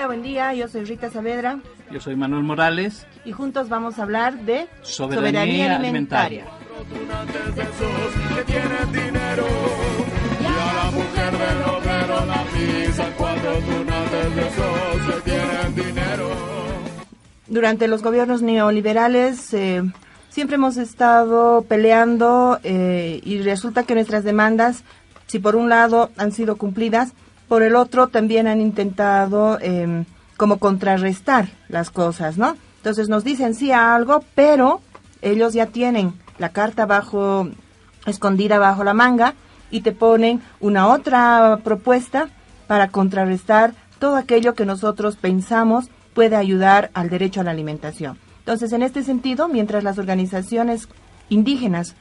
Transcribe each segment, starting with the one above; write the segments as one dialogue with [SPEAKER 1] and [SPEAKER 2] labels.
[SPEAKER 1] buen día. Yo soy Rita Saavedra.
[SPEAKER 2] Yo soy Manuel Morales.
[SPEAKER 1] Y juntos vamos a hablar de
[SPEAKER 2] soberanía alimentaria.
[SPEAKER 1] Durante los gobiernos neoliberales siempre hemos estado peleando y resulta que nuestras demandas, si por un lado han sido cumplidas, por el otro también han intentado como contrarrestar las cosas, ¿no? Entonces nos dicen sí a algo, pero ellos ya tienen la carta escondida bajo la manga y te ponen una otra propuesta para contrarrestar todo aquello que nosotros pensamos puede ayudar al derecho a la alimentación. Entonces, en este sentido, mientras las organizaciones indígenas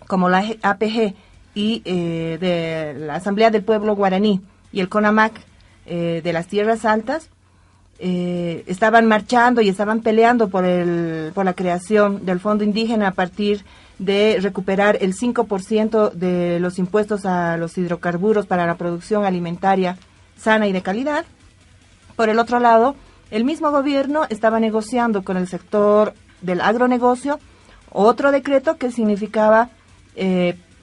[SPEAKER 1] como la APG y de la Asamblea del Pueblo Guaraní y el CONAMAC de las Tierras Altas estaban marchando y estaban peleando por la creación del Fondo Indígena a partir de recuperar el 5% de los impuestos a los hidrocarburos para la producción alimentaria sana y de calidad. Por el otro lado, el mismo gobierno estaba negociando con el sector del agronegocio otro decreto que significaba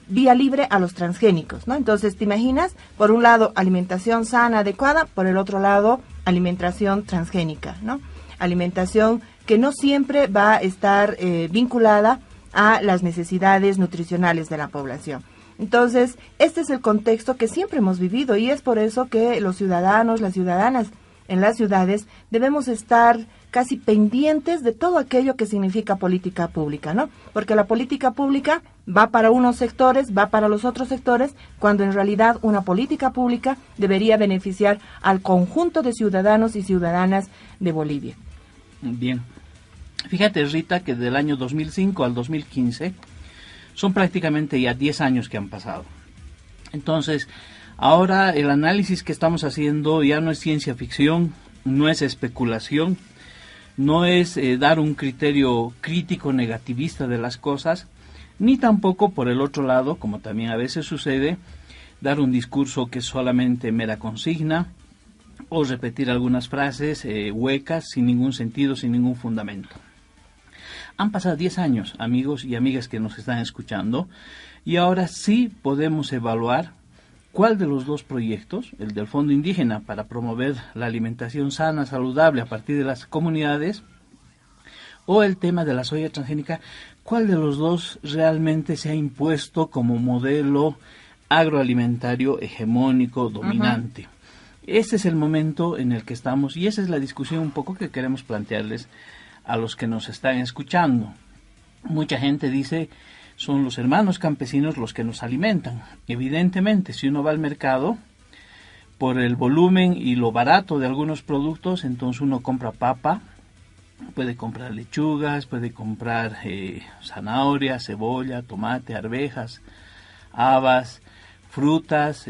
[SPEAKER 1] vía libre a los transgénicos, ¿no? Entonces, ¿te imaginas? Por un lado, alimentación sana, adecuada, por el otro lado, alimentación transgénica, ¿no? Alimentación que no siempre va a estar vinculada a las necesidades nutricionales de la población. Entonces, este es el contexto que siempre hemos vivido y es por eso que los ciudadanos, las ciudadanas en las ciudades debemos estar casi pendientes de todo aquello que significa política pública, ¿no? Porque la política pública va para unos sectores, va para los otros sectores, cuando en realidad una política pública debería beneficiar al conjunto de ciudadanos y ciudadanas de Bolivia.
[SPEAKER 2] Bien. Fíjate, Rita, que del año 2005 al 2015 son prácticamente ya 10 años que han pasado. Entonces, ahora el análisis que estamos haciendo ya no es ciencia ficción, no es especulación, no es dar un criterio crítico negativista de las cosas, ni tampoco, por el otro lado, como también a veces sucede, dar un discurso que es solamente mera consigna o repetir algunas frases huecas, sin ningún sentido, sin ningún fundamento. Han pasado 10 años, amigos y amigas que nos están escuchando, y ahora sí podemos evaluar cuál de los dos proyectos, el del Fondo Indígena para promover la alimentación sana, saludable a partir de las comunidades, o el tema de la soya transgénica, cuál de los dos realmente se ha impuesto como modelo agroalimentario hegemónico dominante. Uh-huh. Este es el momento en el que estamos y esa es la discusión un poco que queremos plantearles a los que nos están escuchando. Mucha gente dice, son los hermanos campesinos los que nos alimentan. Evidentemente, si uno va al mercado, por el volumen y lo barato de algunos productos, entonces uno compra papa, puede comprar lechugas, puede comprar zanahoria, cebolla, tomate, arvejas, habas, frutas,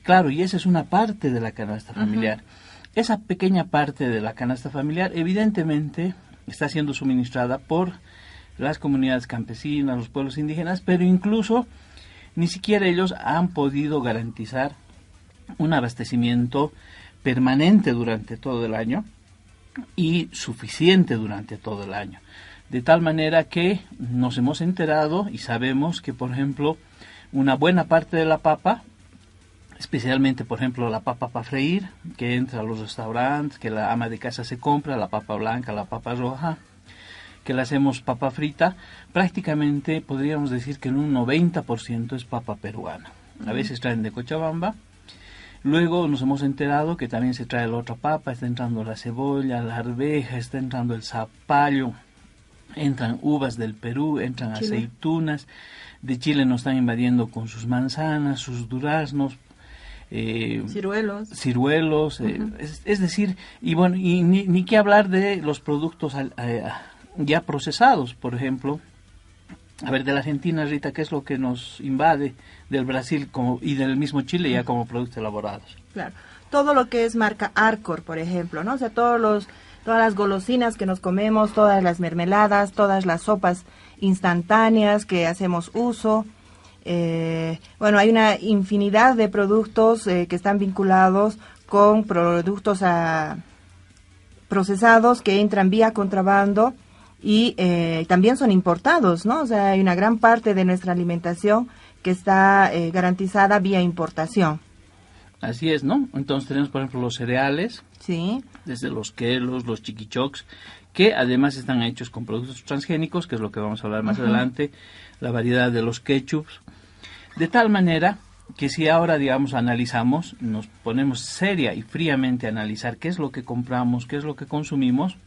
[SPEAKER 2] claro, y esa es una parte de la canasta familiar. Uh-huh. Esa pequeña parte de la canasta familiar, evidentemente, está siendo suministrada por las comunidades campesinas, los pueblos indígenas, pero incluso ni siquiera ellos han podido garantizar un abastecimiento permanente durante todo el año y suficiente durante todo el año. De tal manera que nos hemos enterado y sabemos que, por ejemplo, una buena parte de la papa, especialmente, por ejemplo, la papa para freír, que entra a los restaurantes, que la ama de casa se compra, la papa blanca, la papa roja, que la hacemos papa frita, prácticamente podríamos decir que en un 90% es papa peruana. A veces traen de Cochabamba. Luego nos hemos enterado que también se trae la otra papa, está entrando la cebolla, la arveja, está entrando el zapallo, entran uvas del Perú, entran Chile, aceitunas, de Chile nos están invadiendo con sus manzanas, sus duraznos, ciruelos, uh-huh. es decir, y bueno, y ni qué hablar de los productos ya procesados, por ejemplo, a ver, de la Argentina, Rita, ¿qué es lo que nos invade del Brasil y del mismo Chile ya como productos elaborados?
[SPEAKER 1] Claro, todo lo que es marca Arcor, por ejemplo, ¿no? O sea, todas las golosinas que nos comemos, todas las mermeladas, todas las sopas instantáneas que hacemos uso. Bueno, hay una infinidad de productos que están vinculados con productos procesados que entran vía contrabando y también son importados, ¿no? O sea, hay una gran parte de nuestra alimentación que está garantizada vía importación.
[SPEAKER 2] Así es, ¿no? Entonces tenemos, por ejemplo, los cereales,
[SPEAKER 1] Sí.
[SPEAKER 2] desde los kelos, los chiquichocs, que además están hechos con productos transgénicos, que es lo que vamos a hablar más adelante, la variedad de los ketchups, de tal manera que si ahora, digamos, analizamos, nos ponemos seria y fríamente a analizar qué es lo que compramos, qué es lo que consumimos,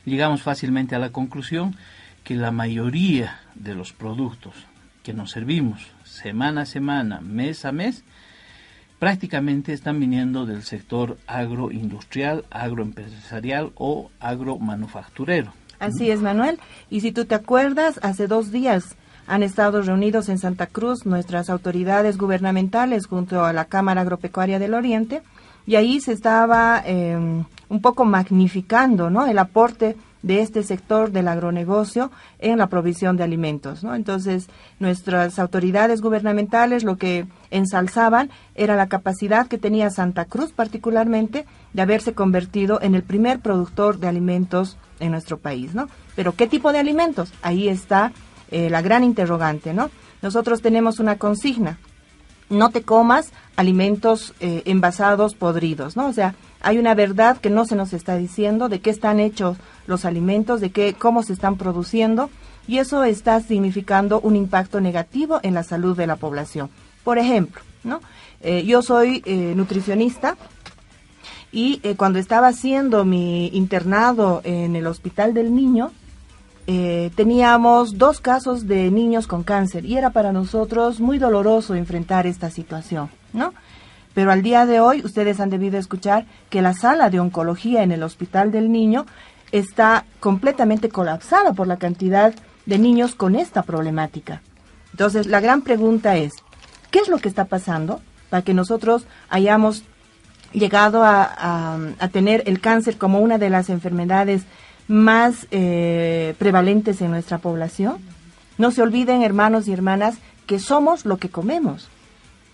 [SPEAKER 2] llegamos fácilmente a la conclusión que la mayoría de los productos que nos servimos semana a semana, mes a mes, prácticamente están viniendo del sector agroindustrial, agroempresarial o agromanufacturero.
[SPEAKER 1] Así es, Manuel. Y si tú te acuerdas, hace 2 días han estado reunidos en Santa Cruz nuestras autoridades gubernamentales junto a la Cámara Agropecuaria del Oriente, y ahí se estaba un poco magnificando, ¿no?, el aporte de este sector del agronegocio en la provisión de alimentos, ¿no? Entonces, nuestras autoridades gubernamentales lo que ensalzaban era la capacidad que tenía Santa Cruz particularmente de haberse convertido en el primer productor de alimentos en nuestro país, ¿no? Pero ¿qué tipo de alimentos? Ahí está la gran interrogante, ¿no? Nosotros tenemos una consigna: no te comas alimentos envasados, podridos, ¿no? O sea, hay una verdad que no se nos está diciendo de qué están hechos los alimentos, de cómo se están produciendo, y eso está significando un impacto negativo en la salud de la población. Por ejemplo, ¿no? Yo soy nutricionista y cuando estaba haciendo mi internado en el Hospital del Niño, teníamos 2 casos de niños con cáncer y era para nosotros muy doloroso enfrentar esta situación, ¿no? Pero al día de hoy, ustedes han debido escuchar que la sala de oncología en el Hospital del Niño está completamente colapsada por la cantidad de niños con esta problemática. Entonces, la gran pregunta es, ¿qué es lo que está pasando para que nosotros hayamos llegado a tener el cáncer como una de las enfermedades más prevalentes en nuestra población? No se olviden, hermanos y hermanas, que somos lo que comemos,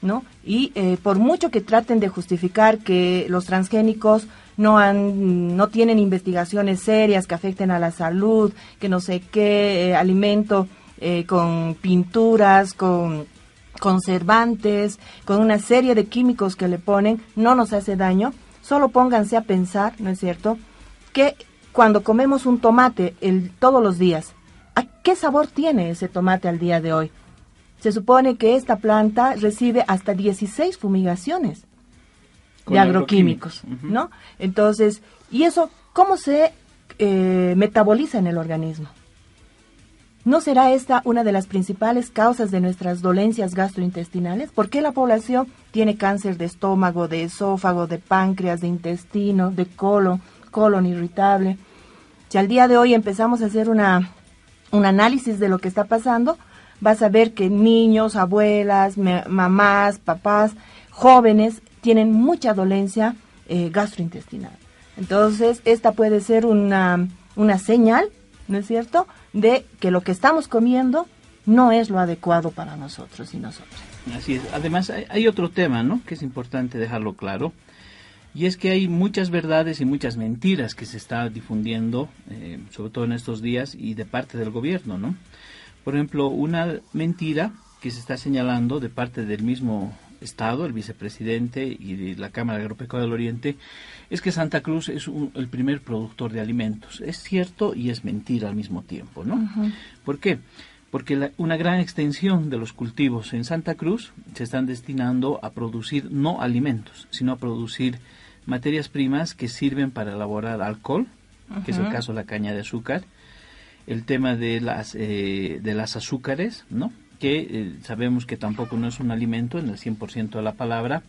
[SPEAKER 1] ¿no? Y por mucho que traten de justificar que los transgénicos no tienen investigaciones serias que afecten a la salud, que no sé qué alimento con pinturas, con conservantes, con una serie de químicos que le ponen, no nos hace daño, solo pónganse a pensar, ¿no es cierto?, que cuando comemos un tomate todos los días, ¿a qué sabor tiene ese tomate al día de hoy? Se supone que esta planta recibe hasta 16 fumigaciones de agroquímicos, ¿no? Entonces, ¿y eso cómo se metaboliza en el organismo? ¿No será esta una de las principales causas de nuestras dolencias gastrointestinales? ¿Por qué la población tiene cáncer de estómago, de esófago, de páncreas, de intestino, de colon irritable? Si al día de hoy empezamos a hacer un análisis de lo que está pasando, vas a ver que niños, abuelas, mamás, papás, jóvenes tienen mucha dolencia gastrointestinal. Entonces, esta puede ser una señal, ¿no es cierto?, de que lo que estamos comiendo no es lo adecuado para nosotros y nosotras.
[SPEAKER 2] Así es. Además, hay otro tema, ¿no?, que es importante dejarlo claro, y es que hay muchas verdades y muchas mentiras que se está difundiendo, sobre todo en estos días, y de parte del gobierno, ¿no? Por ejemplo, una mentira que se está señalando de parte del mismo Estado, el vicepresidente y de la Cámara Agropecuaria del Oriente, es que Santa Cruz es el primer productor de alimentos. Es cierto y es mentira al mismo tiempo, ¿no? Uh-huh. ¿Por qué? Porque una gran extensión de los cultivos en Santa Cruz se están destinando a producir no alimentos, sino a producir materias primas que sirven para elaborar alcohol, uh-huh, que es el caso de la caña de azúcar, el tema de las azúcares, ¿no?, que sabemos que tampoco no es un alimento en el 100% de la palabra,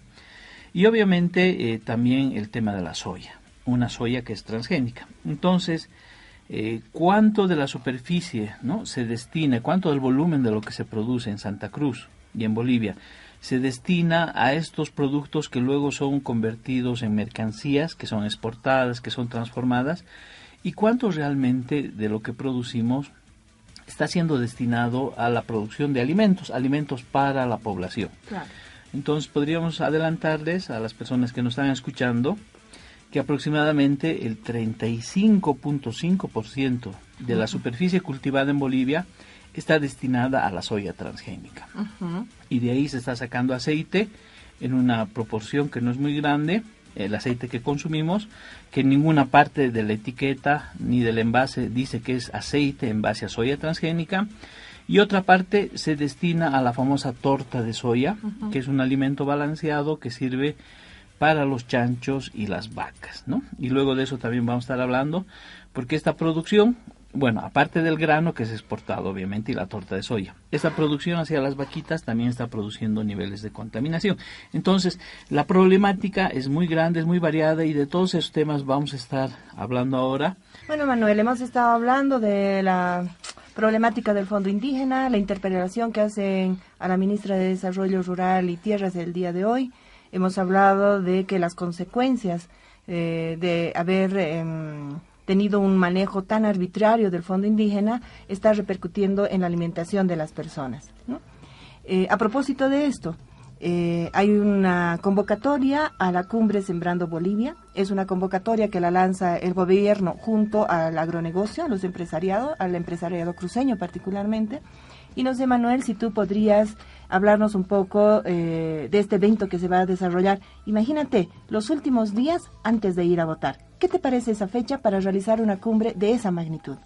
[SPEAKER 2] y obviamente también el tema de la soya, una soya que es transgénica. Entonces, ¿cuánto de la superficie, ¿no?, se destina, cuánto del volumen de lo que se produce en Santa Cruz y en Bolivia se destina a estos productos que luego son convertidos en mercancías, que son exportadas, que son transformadas, y cuánto realmente de lo que producimos está siendo destinado a la producción de alimentos para la población?
[SPEAKER 1] Claro.
[SPEAKER 2] Entonces podríamos adelantarles a las personas que nos están escuchando que aproximadamente el 35.5% de la superficie cultivada en Bolivia está destinada a la soya transgénica. Y de ahí se está sacando aceite en una proporción que no es muy grande, el aceite que consumimos, que en ninguna parte de la etiqueta ni del envase dice que es aceite en base a soya transgénica, y otra parte se destina a la famosa torta de soya, que es un alimento balanceado que sirve para los chanchos y las vacas, ¿no? Y luego de eso también vamos a estar hablando, porque esta producción, bueno, aparte del grano que es exportado, obviamente, y la torta de soya, esta producción hacia las vaquitas también está produciendo niveles de contaminación. Entonces, la problemática es muy grande, es muy variada, y de todos esos temas vamos a estar hablando ahora.
[SPEAKER 1] Bueno, Manuel, hemos estado hablando de la problemática del Fondo Indígena, la interpelación que hacen a la ministra de Desarrollo Rural y Tierras el día de hoy. Hemos hablado de que las consecuencias de haber tenido un manejo tan arbitrario del Fondo Indígena está repercutiendo en la alimentación de las personas, ¿no? A propósito de esto, hay una convocatoria a la cumbre Sembrando Bolivia. Es una convocatoria que la lanza el gobierno junto al agronegocio, al empresariado cruceño particularmente. Y no sé, Manuel, si tú podrías hablarnos un poco de este evento que se va a desarrollar. Imagínate, los últimos días antes de ir a votar. ¿Qué te parece esa fecha para realizar una cumbre de esa magnitud?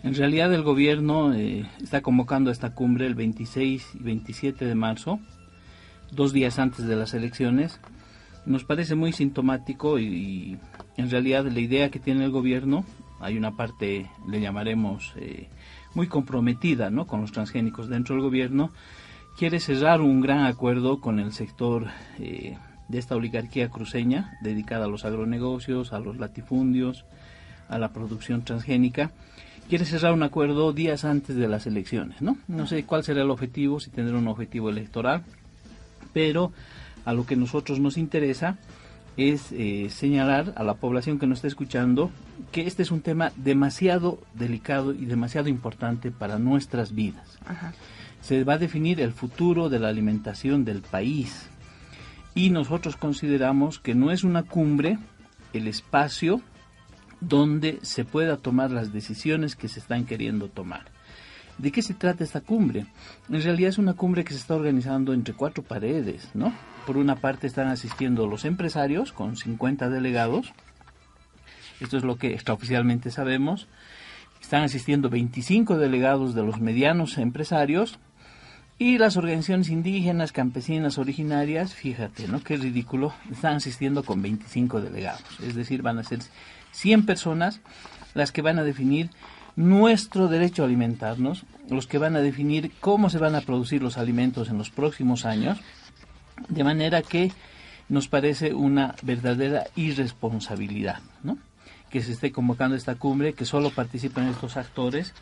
[SPEAKER 2] En realidad el gobierno está convocando a esta cumbre el 26 y 27 de marzo, 2 días antes de las elecciones. Nos parece muy sintomático y en realidad la idea que tiene el gobierno, hay una parte, le llamaremos, muy comprometida, ¿no?, con los transgénicos dentro del gobierno. Quiere cerrar un gran acuerdo con el sector de esta oligarquía cruceña dedicada a los agronegocios, a los latifundios, a la producción transgénica. Quiere cerrar un acuerdo días antes de las elecciones, ¿no? No sé cuál será el objetivo, si tendrá un objetivo electoral, pero a lo que nosotros nos interesa es señalar a la población que nos está escuchando que este es un tema demasiado delicado y demasiado importante para nuestras vidas.
[SPEAKER 1] Ajá.
[SPEAKER 2] Se va a definir el futuro de la alimentación del país y nosotros consideramos que no es una cumbre el espacio donde se pueda tomar las decisiones que se están queriendo tomar. ¿De qué se trata esta cumbre? En realidad es una cumbre que se está organizando entre 4 paredes, ¿no? Por una parte están asistiendo los empresarios con 50 delegados, esto es lo que extraoficialmente sabemos. Están asistiendo 25 delegados de los medianos empresarios y las organizaciones indígenas, campesinas, originarias, fíjate, ¿no?, qué ridículo, están asistiendo con 25 delegados, es decir, van a ser 100 personas las que van a definir nuestro derecho a alimentarnos, los que van a definir cómo se van a producir los alimentos en los próximos años, de manera que nos parece una verdadera irresponsabilidad, ¿no?, que se esté convocando esta cumbre, que solo participen estos actores,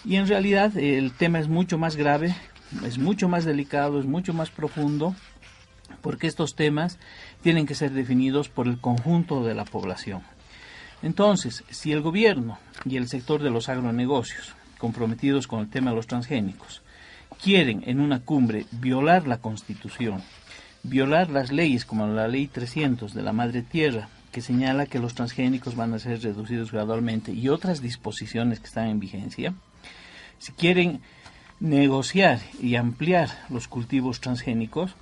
[SPEAKER 2] y en realidad el tema es mucho más grave, es mucho más delicado, es mucho más profundo, porque estos temas tienen que ser definidos por el conjunto de la población. Entonces, si el gobierno y el sector de los agronegocios, comprometidos con el tema de los transgénicos, quieren en una cumbre violar la Constitución, violar las leyes como la Ley 300 de la Madre Tierra, que señala que los transgénicos van a ser reducidos gradualmente, y otras disposiciones que están en vigencia, si quieren negociar y ampliar los cultivos transgénicos,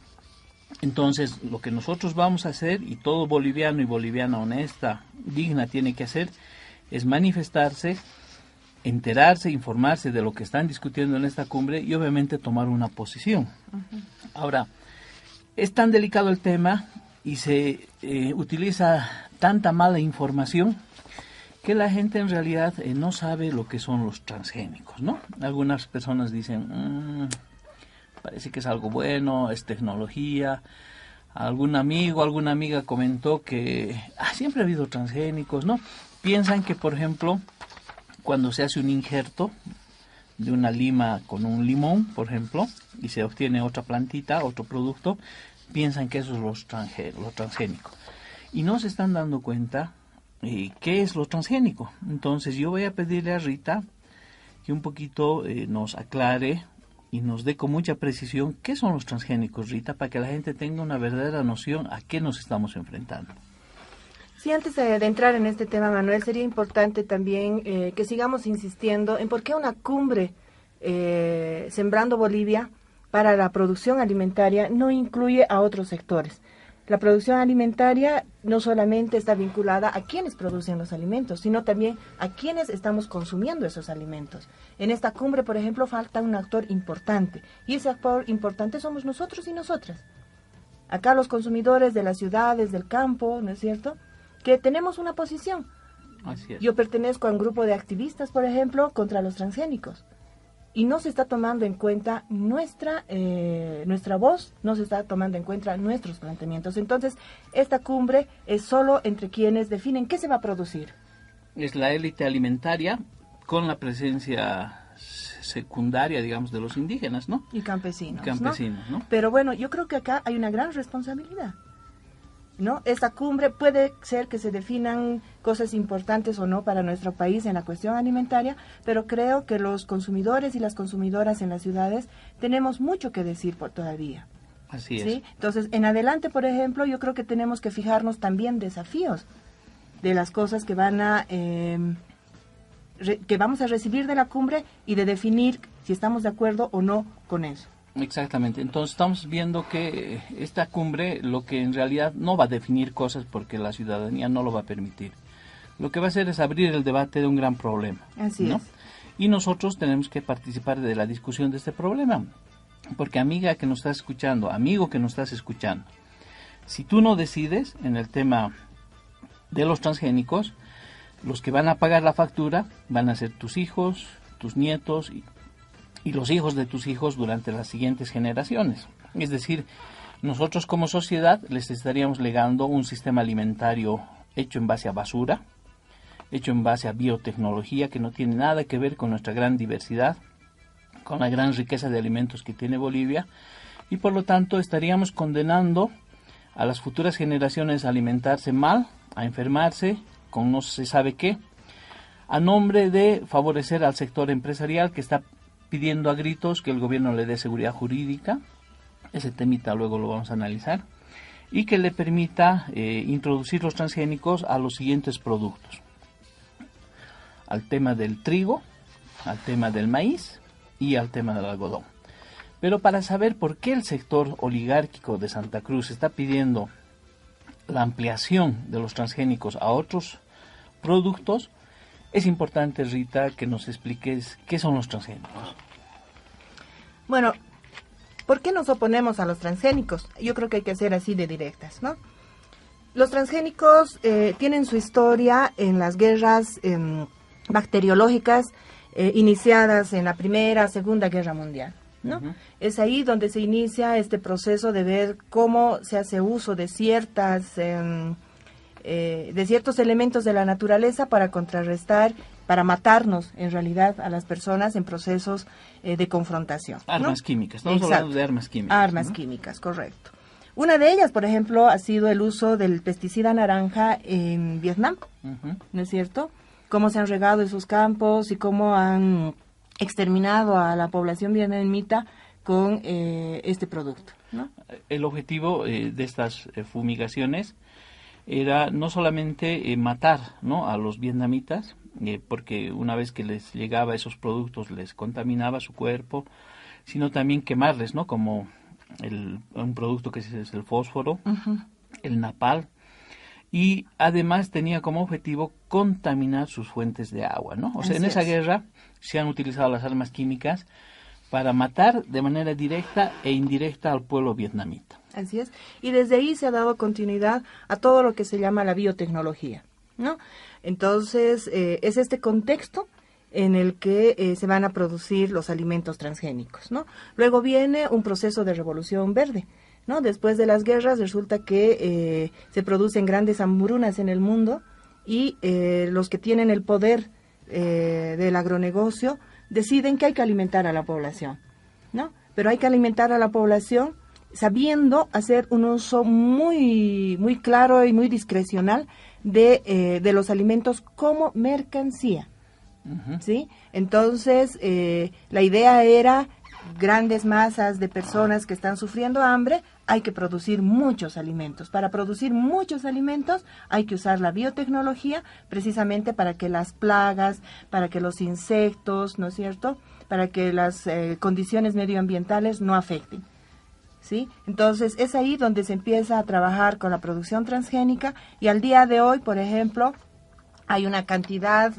[SPEAKER 2] entonces lo que nosotros vamos a hacer, y todo boliviano y boliviana honesta, digna, tiene que hacer, es manifestarse, enterarse, informarse de lo que están discutiendo en esta cumbre y obviamente tomar una posición. Ahora, es tan delicado el tema y se utiliza tanta mala información que la gente en realidad no sabe lo que son los transgénicos, ¿no? Algunas personas dicen, parece que es algo bueno, es tecnología. Algún amigo, alguna amiga comentó que siempre ha habido transgénicos, ¿no? Piensan que, por ejemplo, cuando se hace un injerto de una lima con un limón, por ejemplo, y se obtiene otra plantita, otro producto, piensan que eso es lo transgénico. Y no se están dando cuenta qué es lo transgénico. Entonces yo voy a pedirle a Rita que un poquito nos aclare y nos dé con mucha precisión qué son los transgénicos, Rita, para que la gente tenga una verdadera noción a qué nos estamos enfrentando.
[SPEAKER 1] Sí, antes de entrar en este tema, Manuel, sería importante también que sigamos insistiendo en por qué una cumbre Sembrando Bolivia para la producción alimentaria no incluye a otros sectores. La producción alimentaria no solamente está vinculada a quienes producen los alimentos, sino también a quienes estamos consumiendo esos alimentos. En esta cumbre, por ejemplo, falta un actor importante, y ese actor importante somos nosotros y nosotras. Acá los consumidores de las ciudades, del campo, ¿no es cierto?, que tenemos una posición.
[SPEAKER 2] Así es.
[SPEAKER 1] Yo pertenezco a un grupo de activistas, por ejemplo, contra los transgénicos. Y no se está tomando en cuenta nuestra voz, no se está tomando en cuenta nuestros planteamientos. Entonces, esta cumbre es solo entre quienes definen qué se va a producir.
[SPEAKER 2] Es la élite alimentaria con la presencia secundaria, digamos, de los indígenas, ¿no?
[SPEAKER 1] Y campesinos,
[SPEAKER 2] ¿no?
[SPEAKER 1] Pero bueno, yo creo que acá hay una gran responsabilidad, ¿no? Esta cumbre puede ser que se definan cosas importantes o no para nuestro país en la cuestión alimentaria, pero creo que los consumidores y las consumidoras en las ciudades tenemos mucho que decir todavía.
[SPEAKER 2] Así es.
[SPEAKER 1] ¿Sí? Entonces, en adelante, por ejemplo, yo creo que tenemos que fijarnos también desafíos de las cosas que que vamos a recibir de la cumbre y de definir si estamos de acuerdo o no con eso.
[SPEAKER 2] Exactamente, entonces estamos viendo que esta cumbre lo que en realidad no va a definir cosas porque la ciudadanía no lo va a permitir. Lo que va a hacer es abrir el debate de un gran problema.
[SPEAKER 1] Así es.
[SPEAKER 2] Y nosotros tenemos que participar de la discusión de este problema. Porque amiga que nos estás escuchando, amigo que nos estás escuchando, si tú no decides en el tema de los transgénicos, los que van a pagar la factura van a ser tus hijos, tus nietos y los hijos de tus hijos durante las siguientes generaciones. Es decir, nosotros como sociedad les estaríamos legando un sistema alimentario hecho en base a basura, hecho en base a biotecnología que no tiene nada que ver con nuestra gran diversidad, con la gran riqueza de alimentos que tiene Bolivia, y por lo tanto estaríamos condenando a las futuras generaciones a alimentarse mal, a enfermarse con no se sabe qué, a nombre de favorecer al sector empresarial que está pidiendo a gritos que el gobierno le dé seguridad jurídica, ese temita luego lo vamos a analizar, y que le permita introducir los transgénicos a los siguientes productos: al tema del trigo, al tema del maíz y al tema del algodón. Pero para saber por qué el sector oligárquico de Santa Cruz está pidiendo la ampliación de los transgénicos a otros productos, es importante, Rita, que nos expliques qué son los transgénicos.
[SPEAKER 1] Bueno, ¿por qué nos oponemos a los transgénicos? Yo creo que hay que ser así de directas, ¿no? Los transgénicos tienen su historia en las guerras bacteriológicas iniciadas en la Primera, Segunda Guerra Mundial, ¿no? Uh-huh. Es ahí donde se inicia este proceso de ver cómo se hace uso de ciertos elementos de la naturaleza para contrarrestar, para matarnos en realidad a las personas en procesos de confrontación.
[SPEAKER 2] Armas químicas, estamos hablando de armas químicas.
[SPEAKER 1] Armas químicas, correcto. Una de ellas, por ejemplo, ha sido el uso del pesticida naranja en Vietnam, uh-huh. ¿No es cierto? Cómo se han regado esos campos y cómo han exterminado a la población vietnamita con este producto, ¿no?
[SPEAKER 2] El objetivo de estas fumigaciones era no solamente matar, ¿no?, a los vietnamitas, porque una vez que les llegaba esos productos les contaminaba su cuerpo, sino también quemarles, ¿no?, como un producto que es el fósforo, uh-huh. el napal, y además tenía como objetivo contaminar sus fuentes de agua, ¿no? O sea, en esa guerra se han utilizado las armas químicas para matar de manera directa e indirecta al pueblo vietnamita.
[SPEAKER 1] Así es, y desde ahí se ha dado continuidad a todo lo que se llama la biotecnología, ¿no? Entonces, es este contexto en el que se van a producir los alimentos transgénicos, ¿no? Luego viene un proceso de revolución verde, ¿no? Después de las guerras resulta que se producen grandes hambrunas en el mundo y los que tienen el poder del agronegocio deciden que hay que alimentar a la población, ¿no? Pero hay que alimentar a la población sabiendo hacer un uso muy, muy claro y muy discrecional de los alimentos como mercancía, uh-huh. ¿Sí? Entonces, la idea era grandes masas de personas que están sufriendo hambre, hay que producir muchos alimentos. Para producir muchos alimentos hay que usar la biotecnología precisamente para que las plagas, para que los insectos, ¿no es cierto?, para que las condiciones medioambientales no afecten. ¿Sí? Entonces es ahí donde se empieza a trabajar con la producción transgénica y al día de hoy, por ejemplo, hay una cantidad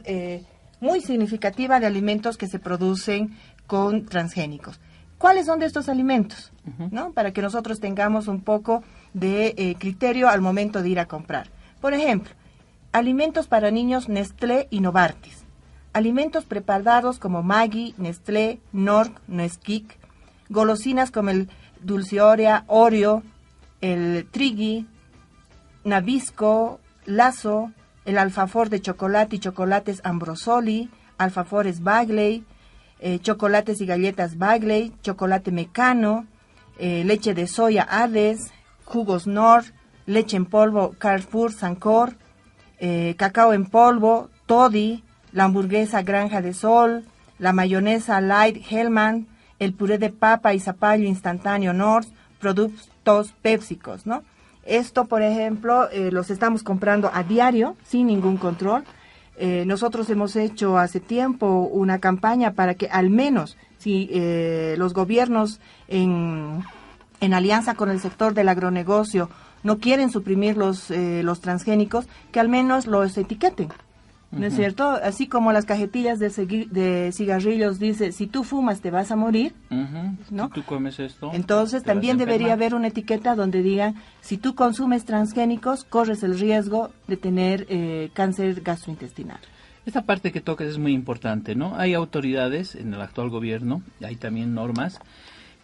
[SPEAKER 1] muy significativa de alimentos que se producen con transgénicos. ¿Cuáles son de estos alimentos? ¿No? Para que nosotros tengamos un poco de criterio al momento de ir a comprar. Por ejemplo, alimentos para niños Nestlé y Novartis. Alimentos preparados como Maggi, Nestlé, Knorr, Nesquik. Golosinas como el Dulceoria, Oreo, el Triggy, Nabisco, Lazo, el alfafor de chocolate y chocolates Ambrosoli, alfafores Bagley, chocolates y galletas Bagley, chocolate Mecano, leche de soya Hades, jugos Knorr, leche en polvo Carrefour Sancor, cacao en polvo Toddy, la hamburguesa Granja de Sol, la mayonesa Light Hellman, el puré de papa y zapallo instantáneo Knorr, productos pépsicos, ¿no? Esto, por ejemplo, los estamos comprando a diario, sin ningún control. Nosotros hemos hecho hace tiempo una campaña para que al menos, si los gobiernos en alianza con el sector del agronegocio no quieren suprimir los transgénicos, que al menos los etiqueten. ¿No es cierto? Así como las cajetillas de cigarrillos dice, si tú fumas te vas a morir, ¿no?
[SPEAKER 2] Si tú comes esto,
[SPEAKER 1] entonces también debería haber una etiqueta donde diga, si tú consumes transgénicos, corres el riesgo de tener cáncer gastrointestinal.
[SPEAKER 2] Esta parte que tocas es muy importante, ¿no? Hay autoridades en el actual gobierno, hay también normas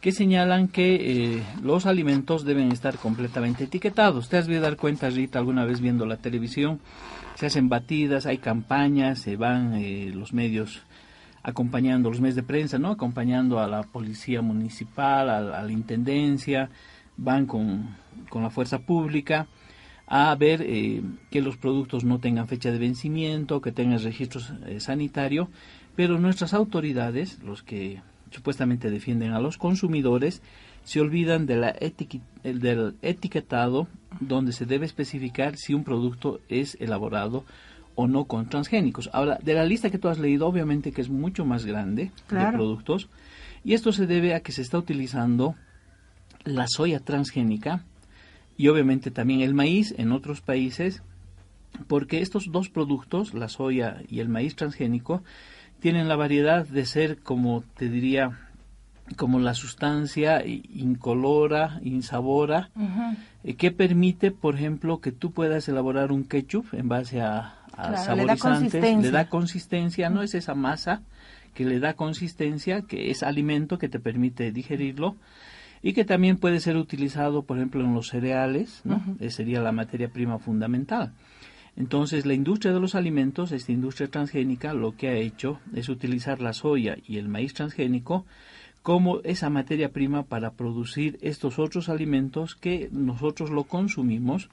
[SPEAKER 2] que señalan que los alimentos deben estar completamente etiquetados. ¿Te has de dar cuenta, Rita, alguna vez viendo la televisión? Se hacen batidas, hay campañas, se van los medios acompañando, los medios de prensa, ¿no? Acompañando a la policía municipal, a la intendencia, van con la fuerza pública a ver que los productos no tengan fecha de vencimiento, que tengan registro sanitario, pero nuestras autoridades, los que supuestamente defienden a los consumidores, se olvidan de del etiquetado donde se debe especificar si un producto es elaborado o no con transgénicos. Ahora, de la lista que tú has leído, obviamente que es mucho más grande de productos, y esto se debe a que se está utilizando la soya transgénica y obviamente también el maíz en otros países, porque estos dos productos, la soya y el maíz transgénico, tienen la variedad de ser, como te diría, como la sustancia incolora, insabora, que permite, por ejemplo, que tú puedas elaborar un ketchup en base a saborizantes, le da consistencia, no es esa masa que le da consistencia, que es alimento que te permite digerirlo, y que también puede ser utilizado, por ejemplo, en los cereales, ¿no? Sería la materia prima fundamental. Entonces, la industria de los alimentos, esta industria transgénica, lo que ha hecho es utilizar la soya y el maíz transgénico como esa materia prima para producir estos otros alimentos que nosotros lo consumimos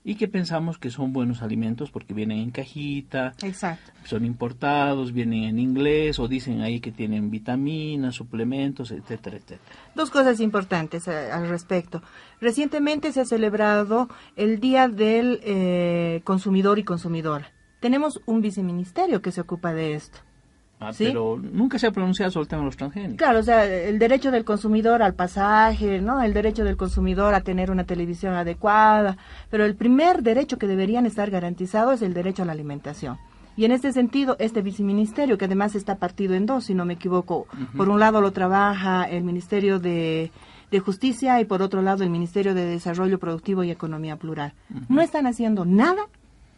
[SPEAKER 2] y que pensamos que son buenos alimentos porque vienen en cajita,
[SPEAKER 1] exacto,
[SPEAKER 2] son importados, vienen en inglés o dicen ahí que tienen vitaminas, suplementos, etcétera, etcétera.
[SPEAKER 1] Dos cosas importantes al respecto. Recientemente se ha celebrado el Día del Consumidor y Consumidora. Tenemos un viceministerio que se ocupa de esto. ¿Sí?
[SPEAKER 2] Pero nunca se ha pronunciado sobre el tema de los transgénicos.
[SPEAKER 1] Claro, o sea, el derecho del consumidor al pasaje, ¿no? El derecho del consumidor a tener una televisión adecuada, pero el primer derecho que deberían estar garantizados es el derecho a la alimentación. Y en este sentido, este viceministerio, que además está partido en dos, si no me equivoco, por un lado lo trabaja el Ministerio de Justicia y por otro lado el Ministerio de Desarrollo Productivo y Economía Plural. No están haciendo nada,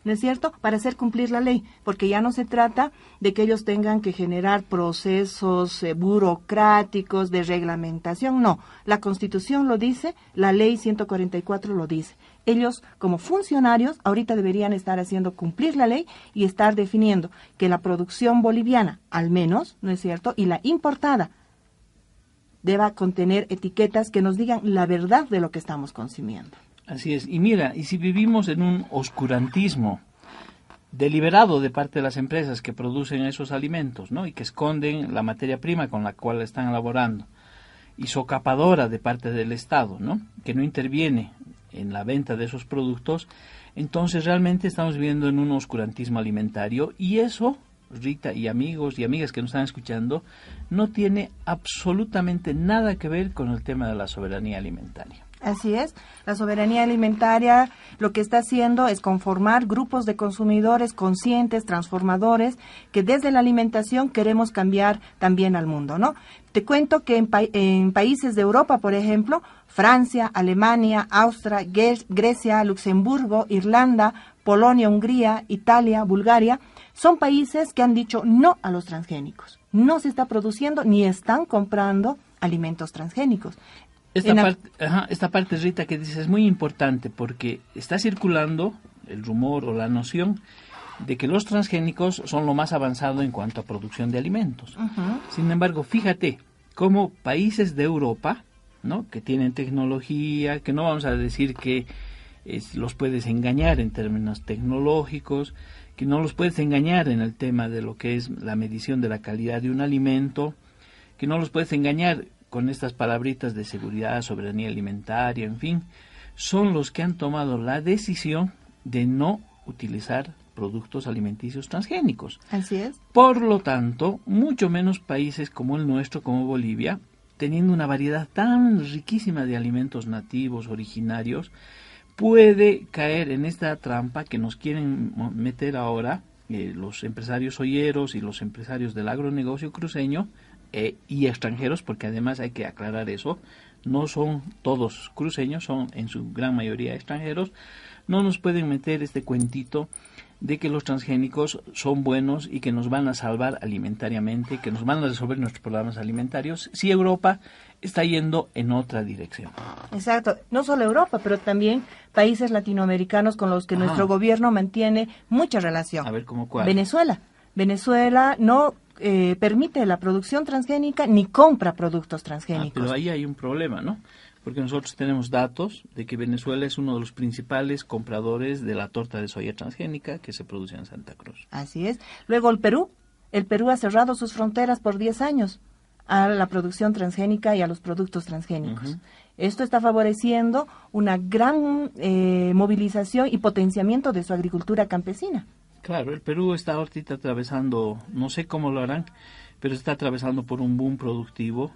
[SPEAKER 1] ¿no es cierto?, para hacer cumplir la ley, porque ya no se trata de que ellos tengan que generar procesos burocráticos de reglamentación, no, la Constitución lo dice, la Ley 144 lo dice. Ellos, como funcionarios, ahorita deberían estar haciendo cumplir la ley y estar definiendo que la producción boliviana, al menos, ¿no es cierto?, y la importada, deba contener etiquetas que nos digan la verdad de lo que estamos consumiendo.
[SPEAKER 2] Así es. Y mira, y si vivimos en un oscurantismo deliberado de parte de las empresas que producen esos alimentos, ¿no? Y que esconden la materia prima con la cual están elaborando, y socapadora de parte del Estado, ¿no? Que no interviene en la venta de esos productos, entonces realmente estamos viviendo en un oscurantismo alimentario y eso, Rita y amigos y amigas que nos están escuchando, no tiene absolutamente nada que ver con el tema de la soberanía alimentaria.
[SPEAKER 1] Así es, la soberanía alimentaria lo que está haciendo es conformar grupos de consumidores conscientes, transformadores, que desde la alimentación queremos cambiar también al mundo, ¿no? Te cuento que en países de Europa, por ejemplo, Francia, Alemania, Austria, Grecia, Luxemburgo, Irlanda, Polonia, Hungría, Italia, Bulgaria, son países que han dicho no a los transgénicos. No se está produciendo ni están comprando alimentos transgénicos.
[SPEAKER 2] Esta parte, Rita, que dices es muy importante porque está circulando el rumor o la noción de que los transgénicos son lo más avanzado en cuanto a producción de alimentos. Sin embargo, fíjate cómo países de Europa, ¿no?, que tienen tecnología, que no vamos a decir que los puedes engañar en términos tecnológicos, que no los puedes engañar en el tema de lo que es la medición de la calidad de un alimento, que no los puedes engañar con estas palabritas de seguridad, soberanía alimentaria, en fin, son los que han tomado la decisión de no utilizar productos alimenticios transgénicos.
[SPEAKER 1] Así es.
[SPEAKER 2] Por lo tanto, mucho menos países como el nuestro, como Bolivia, teniendo una variedad tan riquísima de alimentos nativos, originarios, puede caer en esta trampa que nos quieren meter ahora los empresarios olleros y los empresarios del agronegocio cruceño, y extranjeros, porque además hay que aclarar eso, no son todos cruceños, son en su gran mayoría extranjeros. No nos pueden meter este cuentito de que los transgénicos son buenos y que nos van a salvar alimentariamente, que nos van a resolver nuestros problemas alimentarios, si Europa está yendo en otra dirección.
[SPEAKER 1] Exacto, no solo Europa, pero también países latinoamericanos con los que nuestro gobierno mantiene mucha relación.
[SPEAKER 2] A ver, ¿cómo cuál?
[SPEAKER 1] Venezuela no permite la producción transgénica ni compra productos transgénicos.
[SPEAKER 2] Pero ahí hay un problema, ¿no? Porque nosotros tenemos datos de que Venezuela es uno de los principales compradores de la torta de soya transgénica que se produce en Santa Cruz.
[SPEAKER 1] Así es. Luego el Perú ha cerrado sus fronteras por 10 años a la producción transgénica y a los productos transgénicos. Esto está favoreciendo una gran movilización y potenciamiento de su agricultura campesina.
[SPEAKER 2] Claro, el Perú está ahorita atravesando, no sé cómo lo harán, pero está atravesando por un boom productivo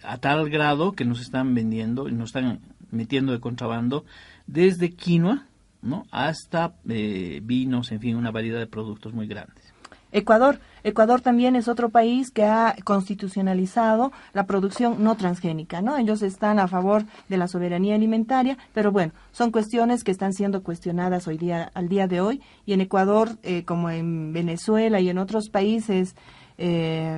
[SPEAKER 2] a tal grado que nos están vendiendo y nos están metiendo de contrabando desde quinoa, ¿no?, hasta vinos, en fin, una variedad de productos muy grandes. Ecuador también es otro país que ha constitucionalizado la producción no transgénica, ¿no? Ellos están a favor de la soberanía alimentaria, pero bueno, son cuestiones que están siendo cuestionadas al día de hoy, y en Ecuador, como en Venezuela y en otros países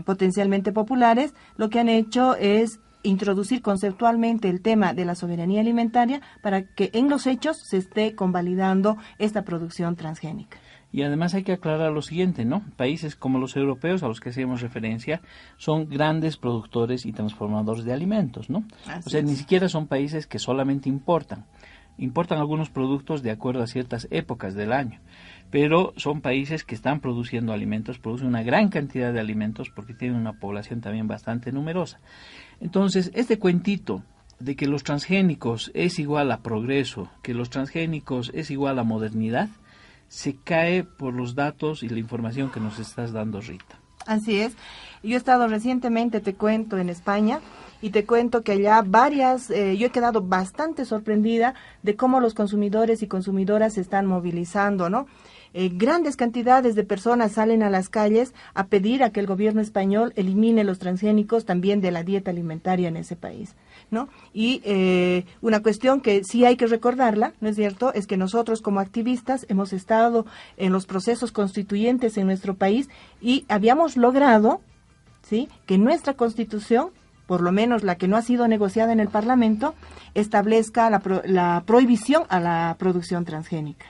[SPEAKER 2] potencialmente populares, lo que han hecho es introducir conceptualmente el tema de la soberanía alimentaria para que en los hechos se esté convalidando esta producción transgénica. Y además hay que aclarar lo siguiente, ¿no? Países como los europeos, a los que hacíamos referencia, son grandes productores y transformadores de alimentos, ¿no? O sea, ni siquiera son países que solamente importan. Importan algunos productos de acuerdo a ciertas épocas del año, pero son países que están produciendo alimentos, producen una gran cantidad de alimentos porque tienen una población también bastante numerosa. Entonces, este cuentito de que los transgénicos es igual a progreso, que los transgénicos es igual a modernidad, se cae por los datos y la información que nos estás dando, Rita.
[SPEAKER 1] Así es. Yo he estado recientemente, te cuento, en España, y te cuento que allá yo he quedado bastante sorprendida de cómo los consumidores y consumidoras se están movilizando, ¿no? Grandes cantidades de personas salen a las calles a pedir a que el gobierno español elimine los transgénicos también de la dieta alimentaria en ese país, ¿no? Y una cuestión que sí hay que recordarla, ¿no es cierto?, es que nosotros como activistas hemos estado en los procesos constituyentes en nuestro país y habíamos logrado, ¿sí?, que nuestra Constitución, por lo menos la que no ha sido negociada en el Parlamento, establezca la prohibición a la producción transgénica.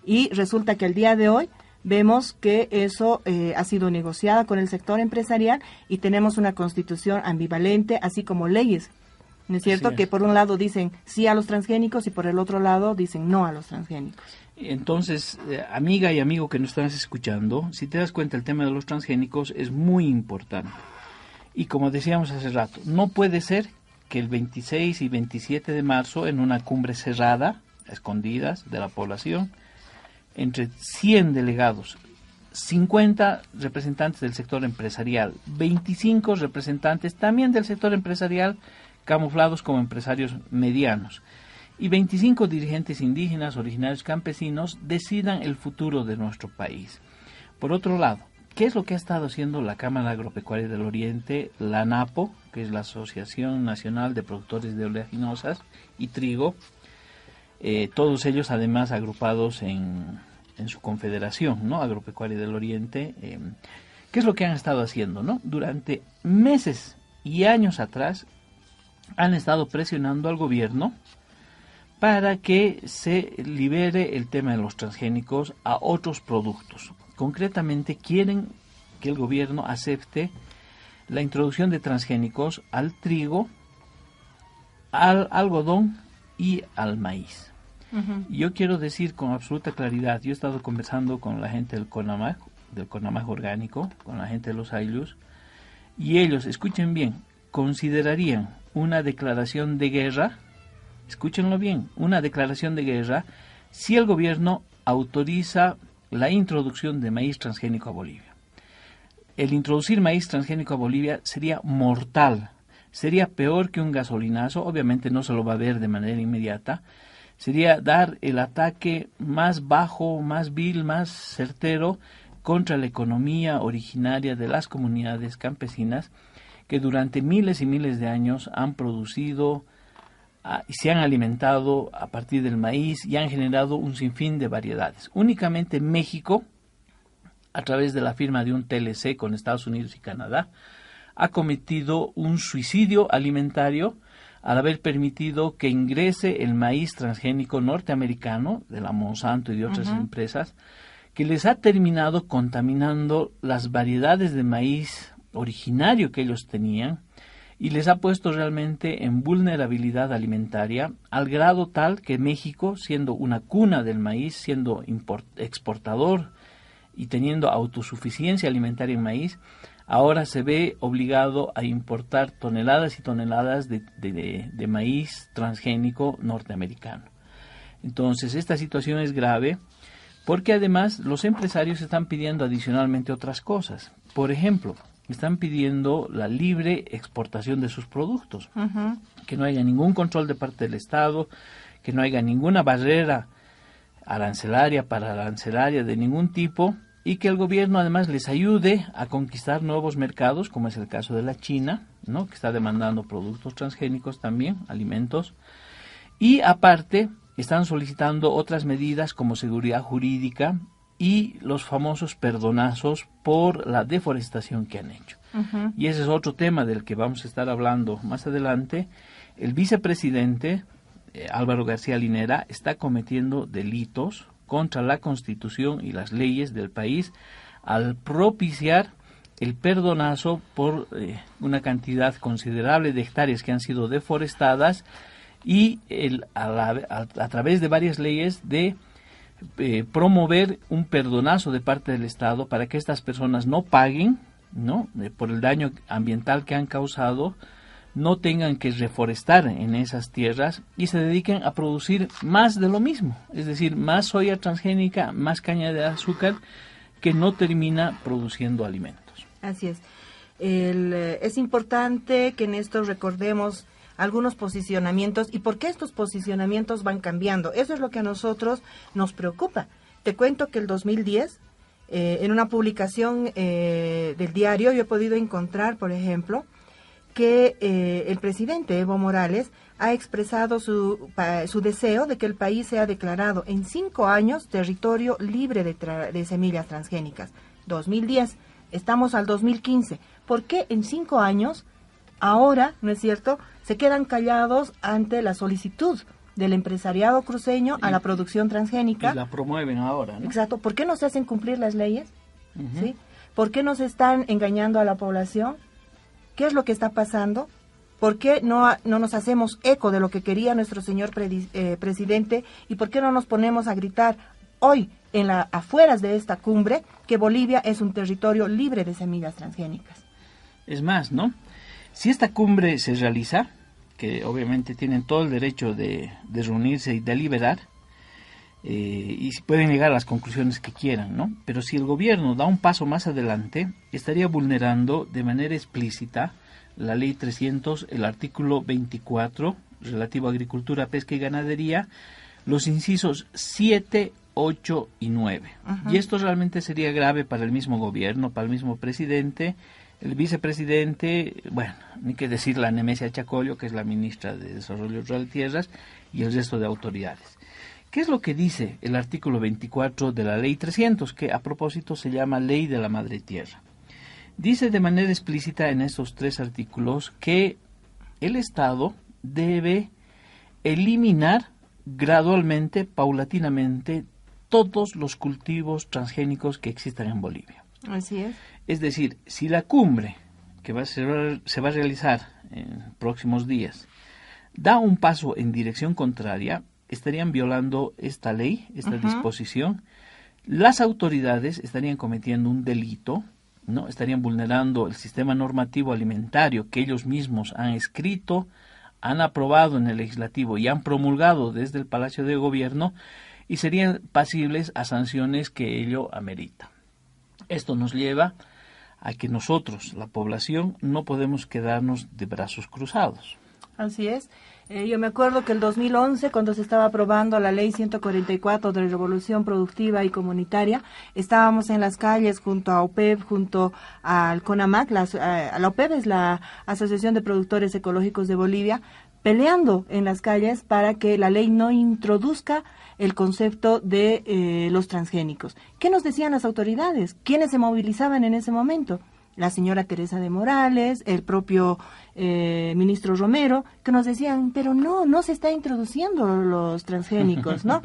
[SPEAKER 1] Y resulta que al día de hoy vemos que eso ha sido negociada con el sector empresarial y tenemos una constitución ambivalente, así como leyes, ¿no es cierto?, que por un lado dicen sí a los transgénicos y por el otro lado dicen no a los transgénicos.
[SPEAKER 2] Entonces, amiga y amigo que nos estás escuchando, si te das cuenta, el tema de los transgénicos es muy importante. Y como decíamos hace rato, no puede ser que el 26 y 27 de marzo, en una cumbre cerrada, a escondidas de la población, entre 100 delegados, 50 representantes del sector empresarial, 25 representantes también del sector empresarial, camuflados como empresarios medianos, y 25 dirigentes indígenas, originarios campesinos, decidan el futuro de nuestro país. Por otro lado, ¿qué es lo que ha estado haciendo la Cámara Agropecuaria del Oriente, la ANAPO, que es la Asociación Nacional de Productores de Oleaginosas y Trigo? Todos ellos además agrupados en su confederación, ¿no?, Agropecuaria del Oriente. ¿Qué es lo que han estado haciendo, no? Durante meses y años atrás han estado presionando al gobierno para que se libere el tema de los transgénicos a otros productos. Concretamente quieren que el gobierno acepte la introducción de transgénicos al trigo, al algodón y al maíz. Yo quiero decir con absoluta claridad, yo he estado conversando con la gente del CONAMAG orgánico, con la gente de los Ayllus, y ellos, escuchen bien, considerarían una declaración de guerra, escúchenlo bien, una declaración de guerra, si el gobierno autoriza la introducción de maíz transgénico a Bolivia. El introducir maíz transgénico a Bolivia sería mortal, sería peor que un gasolinazo, obviamente no se lo va a ver de manera inmediata, sería dar el ataque más bajo, más vil, más certero contra la economía originaria de las comunidades campesinas que durante miles y miles de años han producido y se han alimentado a partir del maíz y han generado un sinfín de variedades. Únicamente México, a través de la firma de un TLC con Estados Unidos y Canadá, ha cometido un suicidio alimentario al haber permitido que ingrese el maíz transgénico norteamericano de la Monsanto y de otras empresas, que les ha terminado contaminando las variedades de maíz originario que ellos tenían y les ha puesto realmente en vulnerabilidad alimentaria al grado tal que México, siendo una cuna del maíz, siendo exportador y teniendo autosuficiencia alimentaria en maíz, ahora se ve obligado a importar toneladas y toneladas de maíz transgénico norteamericano. Entonces, esta situación es grave porque además los empresarios están pidiendo adicionalmente otras cosas. Por ejemplo, están pidiendo la libre exportación de sus productos, que no haya ningún control de parte del Estado, que no haya ninguna barrera arancelaria, paraarancelaria de ningún tipo, y que el gobierno además les ayude a conquistar nuevos mercados, como es el caso de la China, ¿no?, que está demandando productos transgénicos también, alimentos, y aparte están solicitando otras medidas como seguridad jurídica y los famosos perdonazos por la deforestación que han hecho. Y ese es otro tema del que vamos a estar hablando más adelante. El vicepresidente Álvaro García Linera está cometiendo delitos contra la Constitución y las leyes del país al propiciar el perdonazo por una cantidad considerable de hectáreas que han sido deforestadas y a través de varias leyes de promover un perdonazo de parte del Estado para que estas personas no paguen, ¿no?, por el daño ambiental que han causado, no tengan que reforestar en esas tierras y se dediquen a producir más de lo mismo, es decir, más soya transgénica, más caña de azúcar que no termina produciendo alimentos.
[SPEAKER 1] Así es. Es importante que en esto recordemos algunos posicionamientos y por qué estos posicionamientos van cambiando. Eso es lo que a nosotros nos preocupa. Te cuento que el 2010, en una publicación del diario, yo he podido encontrar, por ejemplo, que el presidente Evo Morales ha expresado su deseo de que el país sea declarado en 5 años territorio libre de semillas transgénicas. 2010, estamos al 2015. ¿Por qué en 5 años, ahora, no es cierto, se quedan callados ante la solicitud del empresariado cruceño a la producción transgénica?
[SPEAKER 2] Y la promueven ahora, ¿no?
[SPEAKER 1] Exacto. ¿Por qué no se hacen cumplir las leyes? ¿Sí? ¿Por qué nos están engañando a la población? ¿Qué es lo que está pasando? ¿Por qué no nos hacemos eco de lo que quería nuestro señor presidente? ¿Y por qué no nos ponemos a gritar hoy, en afueras de esta cumbre, que Bolivia es un territorio libre de semillas transgénicas?
[SPEAKER 2] Es más, ¿no? Si esta cumbre se realiza, que obviamente tienen todo el derecho de reunirse y deliberar, y pueden llegar a las conclusiones que quieran, ¿no? Pero si el gobierno da un paso más adelante, estaría vulnerando de manera explícita la Ley 300, el artículo 24, relativo a agricultura, pesca y ganadería, los incisos 7, 8 y 9. Uh-huh. Y esto realmente sería grave para el mismo gobierno, para el mismo presidente, el vicepresidente, bueno, ni que decir la Nemesia Chacollo, que es la ministra de Desarrollo Rural y Tierras, y el resto de autoridades. ¿Qué es lo que dice el artículo 24 de la Ley 300, que a propósito se llama Ley de la Madre Tierra? Dice de manera explícita en estos 3 artículos que el Estado debe eliminar gradualmente, paulatinamente, todos los cultivos transgénicos que existan en Bolivia.
[SPEAKER 1] Así es.
[SPEAKER 2] Es decir, si la cumbre que se va a realizar en próximos días da un paso en dirección contraria, estarían violando esta ley, esta disposición. Las autoridades estarían cometiendo un delito, ¿no? Estarían vulnerando el sistema normativo alimentario que ellos mismos han escrito, han aprobado en el legislativo y han promulgado desde el Palacio de Gobierno, y serían pasibles a sanciones que ello amerita. Esto nos lleva a que nosotros, la población, no podemos quedarnos de brazos cruzados.
[SPEAKER 1] Así es. Yo me acuerdo que el 2011, cuando se estaba aprobando la Ley 144 de Revolución Productiva y Comunitaria, estábamos en las calles junto a OPEP, junto al CONAMAC, la OPEP es la Asociación de Productores Ecológicos de Bolivia, peleando en las calles para que la ley no introduzca el concepto de los transgénicos. ¿Qué nos decían las autoridades? ¿Quiénes se movilizaban en ese momento? La señora Teresa de Morales, el propio ministro Romero, que nos decían, pero no se está introduciendo los transgénicos, ¿no?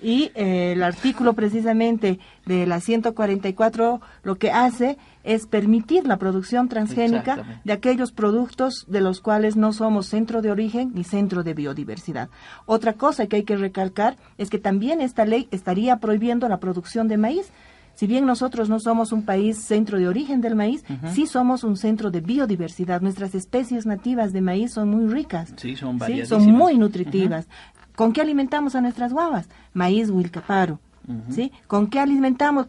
[SPEAKER 1] Y el artículo precisamente de la 144 lo que hace es permitir la producción transgénica de aquellos productos de los cuales no somos centro de origen ni centro de biodiversidad. Otra cosa que hay que recalcar es que también esta ley estaría prohibiendo la producción de maíz. Si bien nosotros no somos un país centro de origen del maíz, sí somos un centro de biodiversidad. Nuestras especies nativas de maíz son muy ricas.
[SPEAKER 2] Sí, son variadísimas.
[SPEAKER 1] ¿Sí? Son muy nutritivas. ¿Con qué alimentamos a nuestras guaguas? Maíz huilcaparo. ¿Sí? ¿Con qué alimentamos?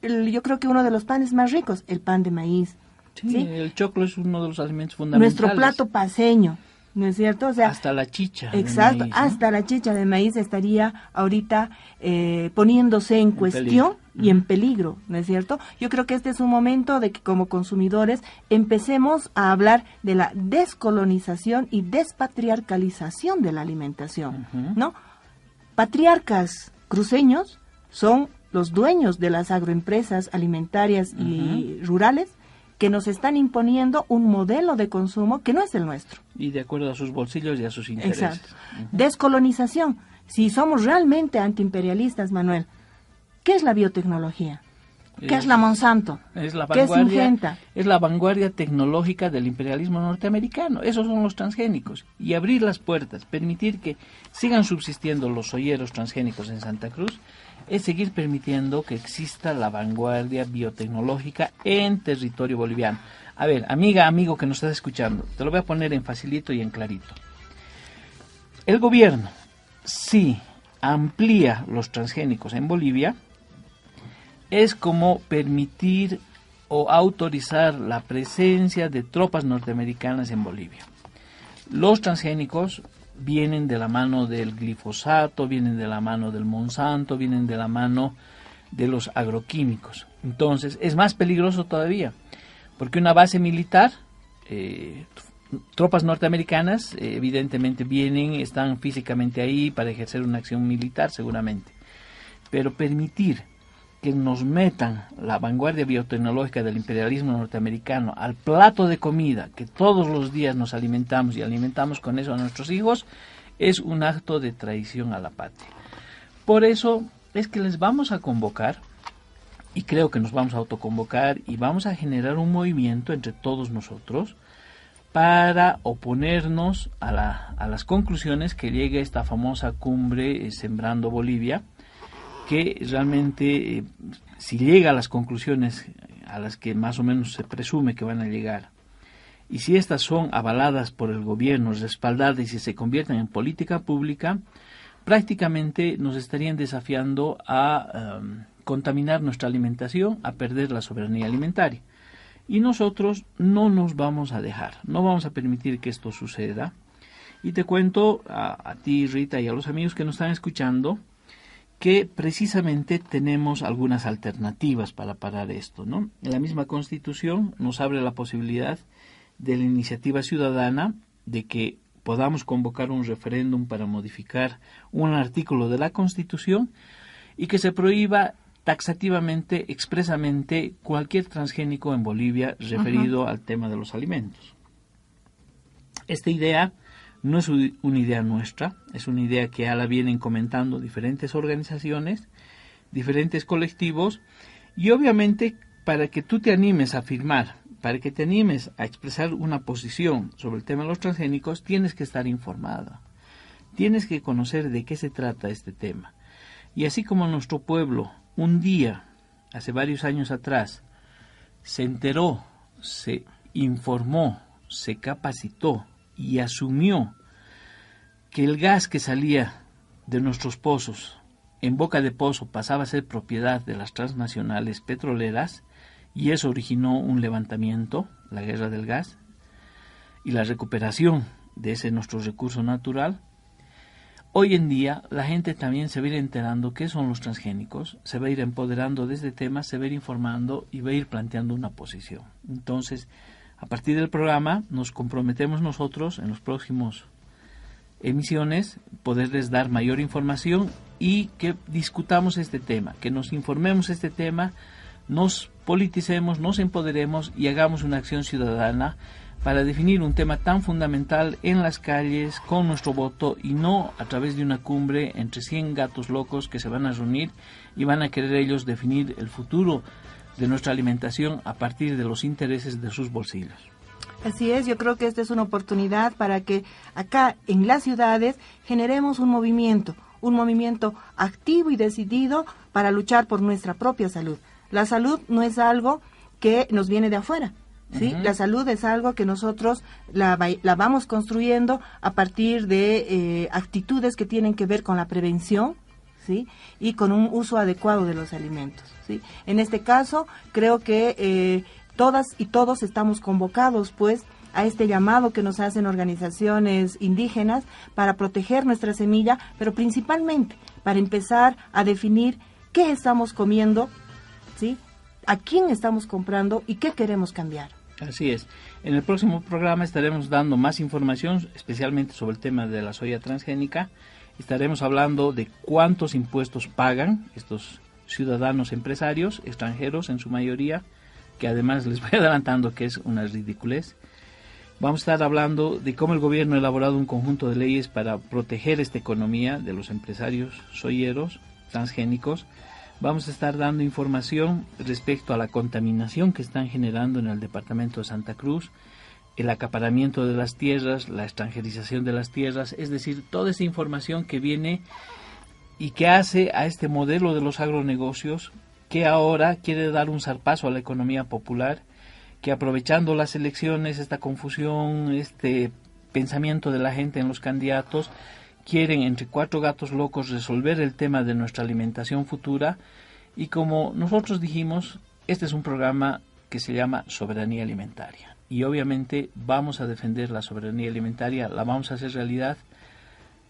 [SPEAKER 1] Yo creo que uno de los panes más ricos, el pan de maíz.
[SPEAKER 2] Sí, el choclo es uno de los alimentos fundamentales.
[SPEAKER 1] Nuestro plato paceño, ¿no es cierto? O sea,
[SPEAKER 2] hasta la chicha
[SPEAKER 1] exacto,
[SPEAKER 2] de maíz, ¿no?
[SPEAKER 1] Hasta la chicha de maíz estaría ahorita poniéndose en cuestión y en peligro, ¿no es cierto? Yo creo que este es un momento de que como consumidores empecemos a hablar de la descolonización y despatriarcalización de la alimentación, ¿no? Patriarcas cruceños son los dueños de las agroempresas alimentarias y rurales que nos están imponiendo un modelo de consumo que no es el nuestro.
[SPEAKER 2] Y de acuerdo a sus bolsillos y a sus intereses.
[SPEAKER 1] Exacto. Descolonización. Si somos realmente antiimperialistas, Manuel, ¿qué es la biotecnología? ¿Qué es la Monsanto?
[SPEAKER 2] Es la
[SPEAKER 1] vanguardia, ¿qué es Syngenta?
[SPEAKER 2] Es la vanguardia tecnológica del imperialismo norteamericano. Esos son los transgénicos. Y abrir las puertas, permitir que sigan subsistiendo los soyeros transgénicos en Santa Cruz, es seguir permitiendo que exista la vanguardia biotecnológica en territorio boliviano. A ver, amiga, amigo que nos estás escuchando, te lo voy a poner en facilito y en clarito. El gobierno, si amplía los transgénicos en Bolivia, es como permitir o autorizar la presencia de tropas norteamericanas en Bolivia. Los transgénicos vienen de la mano del glifosato, vienen de la mano del Monsanto, vienen de la mano de los agroquímicos. Entonces, es más peligroso todavía, porque una base militar, tropas norteamericanas, evidentemente vienen, están físicamente ahí para ejercer una acción militar seguramente, pero permitir que nos metan la vanguardia biotecnológica del imperialismo norteamericano al plato de comida que todos los días nos alimentamos y alimentamos con eso a nuestros hijos, es un acto de traición a la patria. Por eso es que les vamos a convocar, y creo que nos vamos a autoconvocar, y vamos a generar un movimiento entre todos nosotros para oponernos a las conclusiones que llegue esta famosa cumbre Sembrando Bolivia, que realmente si llega a las conclusiones a las que más o menos se presume que van a llegar, y si estas son avaladas por el gobierno, respaldadas y si se convierten en política pública, prácticamente nos estarían desafiando a contaminar nuestra alimentación, a perder la soberanía alimentaria. Y nosotros no nos vamos a dejar, no vamos a permitir que esto suceda. Y te cuento a ti, Rita, y a los amigos que nos están escuchando, que precisamente tenemos algunas alternativas para parar esto, ¿no? La misma Constitución nos abre la posibilidad de la iniciativa ciudadana, de que podamos convocar un referéndum para modificar un artículo de la Constitución y que se prohíba taxativamente, expresamente, cualquier transgénico en Bolivia referido al tema de los alimentos. Esta idea no es una idea nuestra, es una idea que ya la vienen comentando diferentes organizaciones, diferentes colectivos, y obviamente para que tú te animes a firmar, para que te animes a expresar una posición sobre el tema de los transgénicos, tienes que estar informada, tienes que conocer de qué se trata este tema. Y así como nuestro pueblo un día, hace varios años atrás, se enteró, se informó, se capacitó y asumió que el gas que salía de nuestros pozos en boca de pozo pasaba a ser propiedad de las transnacionales petroleras, y eso originó un levantamiento, la guerra del gas, y la recuperación de ese nuestro recurso natural. Hoy en día la gente también se va a ir enterando qué son los transgénicos, se va a ir empoderando de este tema, se va a ir informando y va a ir planteando una posición. Entonces, a partir del programa nos comprometemos nosotros en los próximos emisiones poderles dar mayor información y que discutamos este tema, que nos informemos este tema, nos politicemos, nos empoderemos y hagamos una acción ciudadana para definir un tema tan fundamental en las calles con nuestro voto y no a través de una cumbre entre 100 gatos locos que se van a reunir y van a querer ellos definir el futuro de nuestra alimentación a partir de los intereses de sus bolsillos.
[SPEAKER 1] Así es, yo creo que esta es una oportunidad para que acá en las ciudades generemos un movimiento activo y decidido para luchar por nuestra propia salud. La salud no es algo que nos viene de afuera, ¿sí? La salud es algo que nosotros la vamos construyendo a partir de actitudes que tienen que ver con la prevención, ¿sí? Y con un uso adecuado de los alimentos, ¿sí? En este caso, creo que todas y todos estamos convocados, pues, a este llamado que nos hacen organizaciones indígenas para proteger nuestra semilla, pero principalmente para empezar a definir qué estamos comiendo, ¿sí? A quién estamos comprando y qué queremos cambiar.
[SPEAKER 2] Así es. En el próximo programa estaremos dando más información, especialmente sobre el tema de la soya transgénica. Estaremos hablando de cuántos impuestos pagan estos ciudadanos empresarios, extranjeros en su mayoría, que además les voy adelantando que es una ridiculez. Vamos a estar hablando de cómo el gobierno ha elaborado un conjunto de leyes para proteger esta economía de los empresarios soyeros transgénicos. Vamos a estar dando información respecto a la contaminación que están generando en el departamento de Santa Cruz, el acaparamiento de las tierras, la extranjerización de las tierras, es decir, toda esa información que viene y que hace a este modelo de los agronegocios que ahora quiere dar un zarpazo a la economía popular, que aprovechando las elecciones, esta confusión, este pensamiento de la gente en los candidatos, quieren entre 4 gatos locos resolver el tema de nuestra alimentación futura. Y como nosotros dijimos, este es un programa que se llama Soberanía Alimentaria, y obviamente vamos a defender la soberanía alimentaria, la vamos a hacer realidad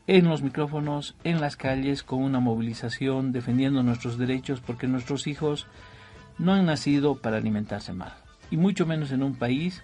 [SPEAKER 2] en los micrófonos, en las calles, con una movilización, defendiendo nuestros derechos, porque nuestros hijos no han nacido para alimentarse mal, y mucho menos en un país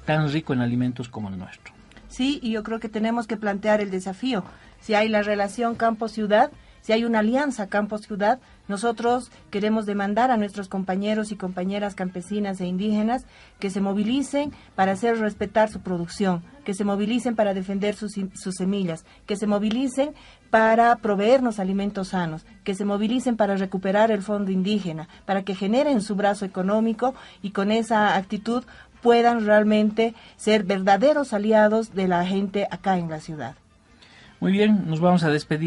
[SPEAKER 2] tan rico en alimentos como el nuestro.
[SPEAKER 1] Sí, y yo creo que tenemos que plantear el desafío. Si hay la relación campo-ciudad, si hay una alianza campo-ciudad, nosotros queremos demandar a nuestros compañeros y compañeras campesinas e indígenas que se movilicen para hacer respetar su producción, que se movilicen para defender sus semillas, que se movilicen para proveernos alimentos sanos, que se movilicen para recuperar el fondo indígena, para que generen su brazo económico y con esa actitud puedan realmente ser verdaderos aliados de la gente acá en la ciudad.
[SPEAKER 2] Muy bien, nos vamos a despedir.